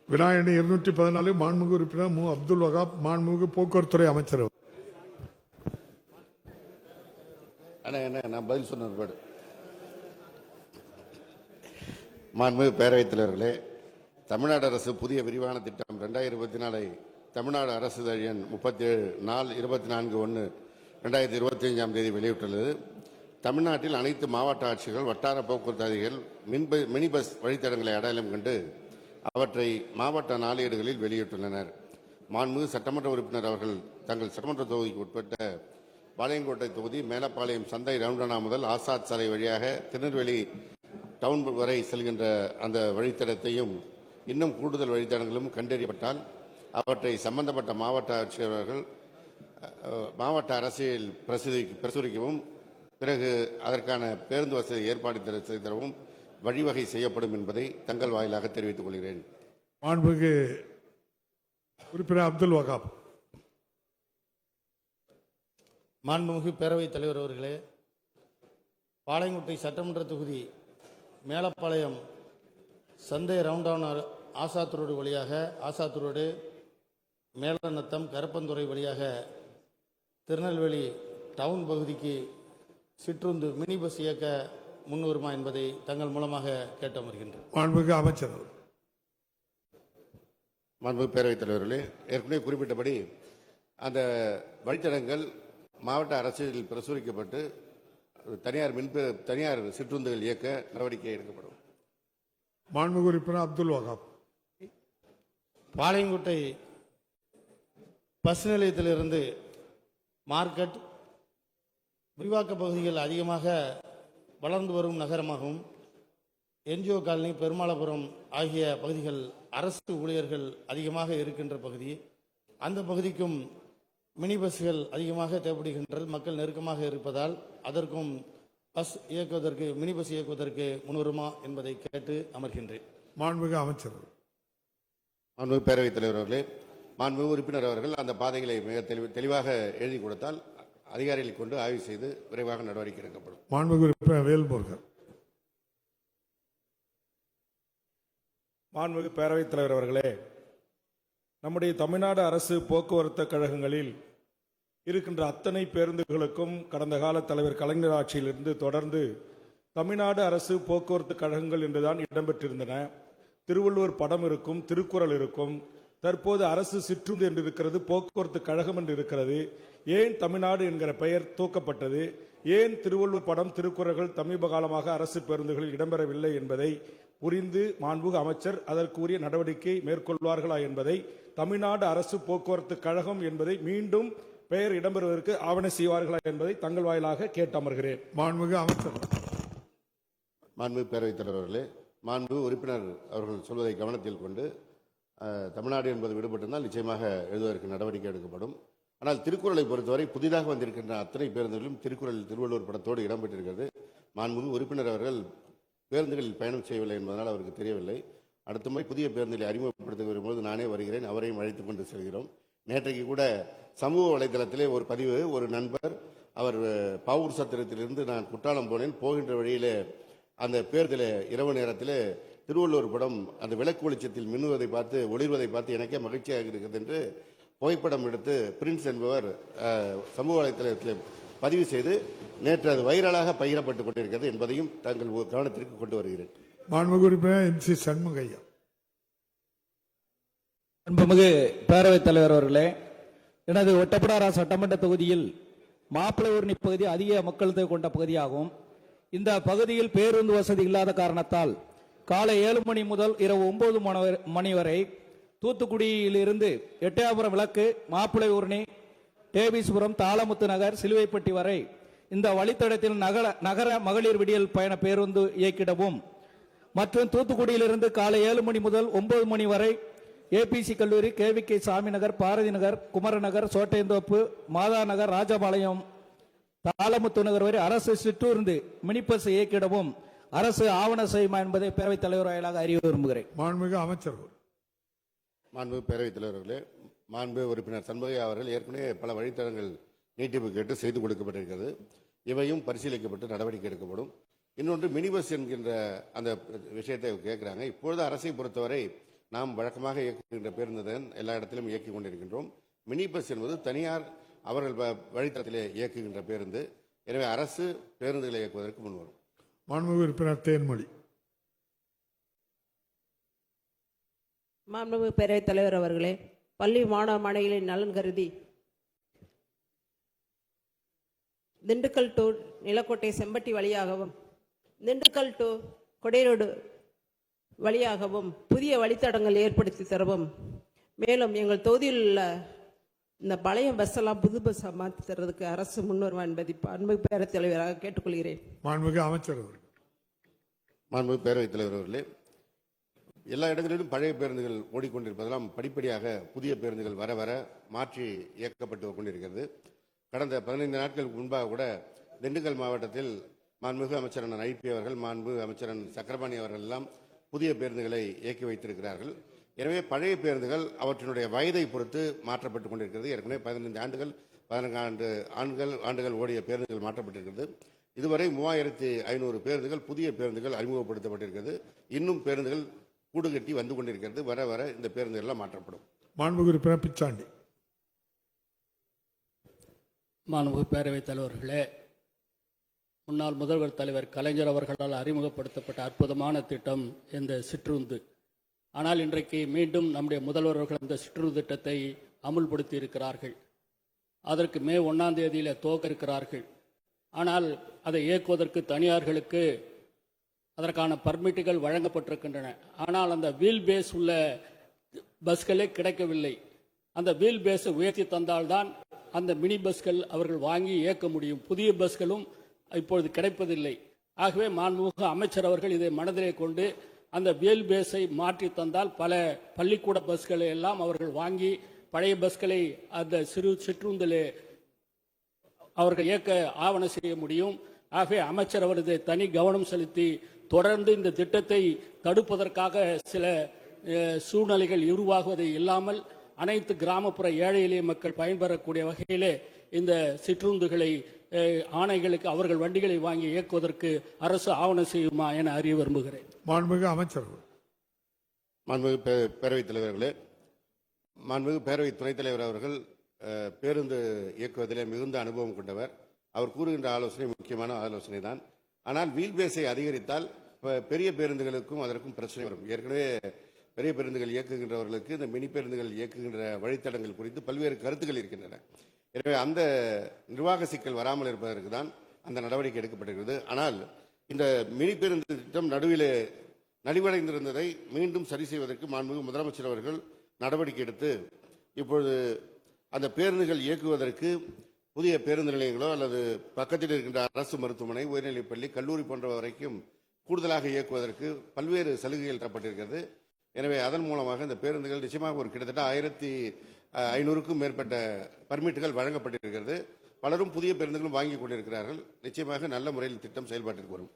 வினாயணி 214 மாண்புமிகு உறுப்பினர் மு அப்துல் வகாப் மாண்புமிகு போக்குவரத்துறை அமைச்சர். நான் பதில் சொன்ன மாண்புமிகு பேரவைத் தலைவர்களே, தமிழ்நாடு அரசு புதிய விரிவான திட்டம் 2024 தமிழ்நாடு அரசு எண் 37/24/1/2025 வெளியிட்டுள்ளது. தமிழ்நாட்டில் அனைத்து மாவட்ட ஆட்சிகள், வட்டார போக்குவரத்து அதிகாரிகள் மினி பஸ் வழித்தடங்களை அடையாளம் கண்டு அவற்றை மாவட்ட நாளேடுகளில் வெளியிட்டுள்ளனர். மாண்புமிகு சட்டமன்ற உறுப்பினர் அவர்கள் தங்கள் சட்டமன்ற தொகுதிக்கு உட்பட்ட பாளையங்கோட்டை தொகுதி மேலப்பாளையம் சந்தை ரவுண்டனா முதல் ஆசாத் சாலை வழியாக திருநெல்வேலி டவுன் வரை செல்கின்ற அந்த வழித்தடத்தையும் இன்னும் கூடுதல் வழித்தடங்களும் கண்டறியப்பட்டால் அவற்றை சம்பந்தப்பட்ட மாவட்ட ஆட்சியர்கள் மாவட்ட அரசியல் பிரசுரிக்கவும் பிறகு அதற்கான பேருந்து வசதி ஏற்பாடு செய்து தரவும் வழிவகை செய்யப்படும் என்பதை தங்கள் வாயிலாக தெரிவித்துக் கொள்கிறேன். மாண்புமிகு உறுப்பினர் அப்துல் வகாப். மாண்புமிகு பேரவைத் தலைவர் அவர்களே, பாளையங்கோட்டை சட்டமன்ற தொகுதி மேலப்பாளையம் சந்தை ரவுண்டான ஆசாத் ரோடு வழியாக ஆசாத் ரோடு மேலநத்தம் கரப்பந்துறை வழியாக திருநெல்வேலி டவுன் பகுதிக்கு சிற்றுந்து மினி பஸ் இயக்க முன்வருமா என்பதை தங்கள் மூலமாக கேட்டு அமர்கின்றனர். மாண்புமிகு அமைச்சர். மாண்புமிகு பேரவைத் தலைவர்களே, ஏற்கனவே குறிப்பிட்டபடி அந்த வழித்தடங்கள் மாவட்ட அரசியலில் பிரசுரிக்கப்பட்டு தனியார் சிற்றுந்துகள் இயக்க நடவடிக்கை எடுக்கப்படும். மாண்புமிகு உறுப்பினர் அப்துல் வகாப். பாளையங்கோட்டை பஸ் நிலையத்திலிருந்து மார்க்கெட் விரிவாக்க பகுதிகள் அதிகமாக வளர்ந்து வரும் நகரமாகவும் என்ஜிஓ காலனி, பெருமாளபுரம் ஆகிய பகுதிகள் அரசு ஊழியர்கள் அதிகமாக இருக்கின்ற பகுதி. அந்த பகுதிக்கும் மினி பஸ்கள் அதிகமாக தேவைப்படுகின்றது. மக்கள் நெருக்கமாக இருப்பதால் அதற்கும் பஸ் இயக்குவதற்கு மினி பஸ் இயக்குவதற்கு முன்வருமா என்பதை கேட்டு அமர்கின்றேன். மாண்புமிகு அமைச்சர். மாண்புமிகு பேரவைத் தலைவர் அவர்களே, மாண்புமிகு உறுப்பினர் அவர்கள் அந்த பாதைகளை மிக தெளிவாக எழுதி கொடுத்தால் அதிகாரிகளை கொண்டு ஆய்வு செய்து விரைவாக நடவடிக்கை எடுக்கப்படும். மாண்புமிகு உறுப்பினர் வேல்முருகன். மாண்புமிகு பேரவைத் தலைவர் அவர்களே, நம்முடைய தமிழ்நாடு அரசு போக்குவரத்து கழகங்களில் இருக்கின்ற அத்தனை பேருந்துகளுக்கும் கடந்த கால தலைவர் கலைஞர் ஆட்சியிலிருந்து தொடர்ந்து தமிழ்நாடு அரசு போக்குவரத்து கழகங்கள் என்றுதான் இடம்பெற்றிருந்தன. திருவள்ளுவர் படம் இருக்கும், திருக்குறள் இருக்கும். தற்போது அரசு சிற்றுந்து என்று இருக்கிறது, போக்குவரத்து கழகம் என்று இருக்கிறது. ஏன் தமிழ்நாடு என்கிற பெயர் தூக்கப்பட்டது? ஏன் திருவள்ளுவர் படம், திருக்குறள்கள் சமீப காலமாக அரசு பேருந்துகளில் இடம்பெறவில்லை என்பதை புரிந்து மாண்புமிகு அமைச்சர் அதற்குரிய நடவடிக்கை மேற்கொள்வார்களா என்பதை, தமிழ்நாடு அரசு போக்குவரத்து கழகம் என்பதை மீண்டும் பெயர் இடம்பெறுவதற்கு ஆவண செய்வார்களா என்பதை தங்கள் வாயிலாக கேட்டு அமர்கிறேன். மாண்புமிகு அமைச்சர். மாண்புமிகு பேரவைத் தலைவர் அவர்களே, மாண்புமிகு உறுப்பினர் அவர்கள் சொல்வதை கவனத்தில் கொண்டு தமிழ்நாடு என்பது விடுபட்டிருந்தால் நிச்சயமாக எழுதுவதற்கு நடவடிக்கை எடுக்கப்படும். ஆனால் திருக்குறளை பொறுத்தவரை புதிதாக வந்திருக்கின்ற அத்தனை பேருந்துகளும் திருவள்ளுவர் படத்தோடு இடம்பெற்றிருக்கிறது. மாண்புமிகு உறுப்பினர் அவர்கள் பேருந்துகளில் பயணம் செய்யவில்லை என்பதனால் அவருக்கு தெரியவில்லை. அடுத்த முறை புதிய பேருந்துகளை அறிமுகப்படுத்த வரும்போது நானே வருகிறேன், அவரையும் அழைத்துக் கொண்டு செல்கிறோம். நேற்றைக்கு கூட சமூக வலைதளத்திலே ஒரு பதிவு, ஒரு நண்பர் அவர் பாவூர் சத்திரத்திலிருந்து நான் குற்றாலம் போனேன், போகின்ற வழியிலே அந்த பேருந்தில் இரவு நேரத்தில் திருவள்ளுவர் படம் அந்த விளக்கு வெளிச்சத்தில் மின்னுவதை பார்த்து ஒளிர்வதை பார்த்து எனக்கே மகிழ்ச்சியாக இருக்கிறது என்று புகைப்படம் எடுத்து பிரின்ஸ் என்பவர் சமூக வலைதளத்தில் பதிவு செய்து நேற்று அது வைரலாக பகிரப்பட்டுக் கொண்டிருக்கிறது என்பதையும் தங்கள் கவனத்திற்கு கொண்டு வருகிறேன். மாண்புமிகு உறுப்பினர் MC சண்முகையா. அன்புமிகு பேரவைத் தலைவர் அவர்களே, எனது ஒட்டப்பிடாரா சட்டமன்ற தொகுதியில் மாப்பிள்ளை பகுதி அதிக மக்கள் தொகை கொண்ட பகுதியாகும். இந்த பகுதியில் பேருந்து வசதி இல்லாத காரணத்தால் காலை 7 மணி முதல் இரவு 9 மணி வரை தூத்துக்குடியிலிருந்து எட்டயபுரம் விளக்கு, மாப்பிள்ளை ஊரணி, டேபிஸ்புரம், தாளமுத்து நகர், சிலுவைப்பட்டி வரை இந்த வழித்தடத்தில் நகர மகளிர் விடியல் பயண பேருந்து இயக்கிடவும் மற்றும் தூத்துக்குடியிலிருந்து காலை 7 மணி முதல் 9 மணி வரை APC கல்லூரி, KVK சாமி நகர், பாரதி நகர், குமரநகர், சோட்டையந்தோப்பு, மாதா நகர், ராஜபாளையம், தாளமுத்து நகர் வரை அரசு சிற்றூர்ந்து மினி பஸ் இயக்கிடவும் அரசு ஆவண செய்யுமா என்பதை பேரவைத் தலைவர் வாயிலாக அறிய விரும்புகிறேன். மாண்புமிகு அமைச்சர். மாண்புமிகு பேரவைத் தலைவர்களே, மாண்புமிகு உறுப்பினர் சண்முகையா அவர்கள் ஏற்கனவே பல வழித்தடங்கள் நீட்டிப்பு கேட்டு செய்து கொடுக்கப்பட்டிருக்கிறது. இவையும் பரிசீலிக்கப்பட்டு நடவடிக்கை எடுக்கப்படும். இன்னொன்று மினி பஸ் என்கின்ற அந்த விஷயத்தை கேட்கிறாங்க. இப்பொழுது அரசை பொறுத்தவரை நாம் வழக்கமாக இயக்குகின்ற பேருந்து தான் எல்லா இடத்திலும் இயக்கிக் கொண்டிருக்கின்றோம். மினி பஸ் என்பது தனியார் அவர்கள் வழித்தடத்திலே இயக்குகின்ற பேருந்து. எனவே அரசு பேருந்துகளை இயக்குவதற்கு முன்வரும். மாண்புமிகு உறுப்பினர் தேன்மொழி. மாண்புமிகு பேரவைத் தலைவர் அவர்களே, பள்ளி மாணவ மாணவிகளின் நலன் கருதி திண்டுக்கல் டு நிலக்கோட்டை செம்பட்டி வழியாகவும் திண்டுக்கல் டு கொடைரோடு வழியாகவும் புதிய வழித்தடங்கள் ஏற்படுத்தி தரவும், மேலும் எங்கள் தொகுதியில் உள்ள இந்த பழைய பஸ் எல்லாம் புது பஸ்ஸாக மாற்றி தர்றதுக்கு அரசு முன்வருவா என்பதை மாண்புமிகு பேரவைத் தலைவராக கேட்டுக்கொள்கிறேன். மாண்புமிகு அமைச்சர் அவர்கள். மாண்புமிகு பேரவைத் தலைவர் அவர்களே, எல்லா இடங்களிலும் பழைய பேருந்துகள் ஓடிக்கொண்டிருப்பதெல்லாம் படிப்படியாக புதிய பேருந்துகள் வர வர மாற்றி இயக்கப்பட்டு கொண்டிருக்கிறது. கடந்த 15 நாட்களுக்கு முன்பாக கூட திண்டுக்கல் மாவட்டத்தில் மாண்புமிகு அமைச்சர் ஐபி அவர்கள், மாண்புமிகு அமைச்சர் சக்கரபாணி அவர்கள் எல்லாம் புதிய பேருந்துகளை இயக்கி வைத்திருக்கிறார்கள். எனவே பழைய பேருந்துகள் அவற்றினுடைய வயதை பொறுத்து மாற்றப்பட்டு கொண்டிருக்கிறது. ஏற்கனவே 15 ஆண்டுகள் 14 ஆண்டுகள் ஓடிய பேருந்துகள் மாற்றப்பட்டிருக்கிறது. இதுவரை 3500 பேருந்துகள் புதிய பேருந்துகள் அறிமுகப்படுத்தப்பட்டிருக்கிறது. இன்னும் பேருந்துகள் கூடுகட்டி வந்து கொண்டிருக்கிறது. வர வர இந்த பேருந்துகள் எல்லாம் மாற்றப்படும். மாண்புமிகு உறுப்பினர் பிச்சாண்டி. மாண்புமிகு பேரவைத் தலைவர்களே, முன்னாள் முதல்வர் தலைவர் கலைஞர் அவர்களால் அறிமுகப்படுத்தப்பட்ட அற்புதமான திட்டம் இந்த சிற்றுந்து. ஆனால் இன்றைக்கு மீண்டும் நம்முடைய முதல்வர் அவர்கள் இந்த சிற்றுந்து திட்டத்தை அமுல்படுத்தி இருக்கிறார்கள். அதற்கு மே 1ஆம் தேதியில் துவக்க இருக்கிறார்கள். ஆனால் அதை இயக்குவதற்கு தனியார்களுக்கு அதற்கான பர்மிட்டுகள் வழங்கப்பட்டிருக்கின்றன. ஆனால் அந்த வீல் பேஸ் உள்ள பஸ்களே கிடைக்கவில்லை. அந்த வீல் பேஸை உயர்த்தி தந்தால்தான் அந்த மினி பஸ்கள் அவர்கள் வாங்கி இயக்க முடியும். புதிய பஸ்களும் இப்பொழுது கிடைப்பதில்லை. ஆகவே மாண்புமிகு அமைச்சர் அவர்கள் இதை மனதிலே கொண்டு அந்த வீல் பேஸை மாற்றி தந்தால் பல பள்ளிக்கூட பஸ்களை எல்லாம் அவர்கள் வாங்கி பழைய பஸ்களை அந்த சிற்றுந்திலே அவர்கள் இயக்க ஆவணம் செய்ய முடியும். ஆகவே அமைச்சர் அவர் இதை தனி கவனம் செலுத்தி தொடர்ந்து இந்த திட்டத்தை தடுப்பதற்காக சில சூழ்நிலைகள் உருவாகுவதை இல்லாமல் அனைத்து கிராமப்புற ஏழை எளிய மக்கள் பயன்பெறக்கூடிய வகையிலே இந்த சிற்றுந்துகளை ஆணைகளுக்கு அவர்கள் வண்டிகளை வாங்கி இயக்குவதற்கு அரசு ஆவணம் செய்யுமா என அறிய விரும்புகிறேன். மாண்புமிகு அமைச்சர். மாண்புமிகு பேரவைத் தலைவர்களே, மாண்புமிகு பேரவை துணைத் தலைவர் அவர்கள் பேருந்து இயக்குவதிலே மிகுந்த அனுபவம் கொண்டவர். அவர் கூறுகின்ற ஆலோசனை முக்கியமான ஆலோசனை தான். ஆனால் வீல் பேஸை அதிகரித்தால் பெரிய பேருந்துகளுக்கும் அதற்கும் பிரச்சனை வரும். ஏற்கனவே பெரிய பேருந்துகள் இயக்குகின்றவர்களுக்கு இந்த மினி பேருந்துகள் இயக்குகின்ற வழித்தடங்கள் குறித்து பல்வேறு கருத்துக்கள் இருக்கின்றன. எனவே அந்த நிர்வாக சிக்கல் வராமல் இருப்பதற்கு தான் அந்த நடவடிக்கை எடுக்கப்பட்டிருக்கிறது. ஆனால் இந்த மினி பேருந்து திட்டம் நடுவிலே நலிவடைந்திருந்ததை மீண்டும் சரி செய்வதற்கு மாண்புமிகு முதலமைச்சர் அவர்கள் நடவடிக்கை எடுத்து இப்பொழுது அந்த பேருந்துகள் இயக்குவதற்கு புதிய பேருந்து நிலையங்களோ அல்லது பக்கத்தில் இருக்கின்ற அரசு மருத்துவமனை, உயர்நிலைப்பள்ளி, கல்லூரி போன்ற வரைக்கும் கூடுதலாக இயக்குவதற்கு பல்வேறு சலுகைகள் தரப்பட்டிருக்கிறது. எனவே அதன் மூலமாக இந்த பேருந்துகள் நிச்சயமாக ஒரு கிட்டத்தட்ட 1500க்கும் மேற்பட்ட பர்மிட்டுகள் வழங்கப்பட்டிருக்கிறது. பலரும் புதிய பேருந்துகளும் வாங்கி கொண்டிருக்கிறார்கள். நிச்சயமாக நல்ல முறையில் திட்டம் செயல்பாட்டிற்கு வரும்.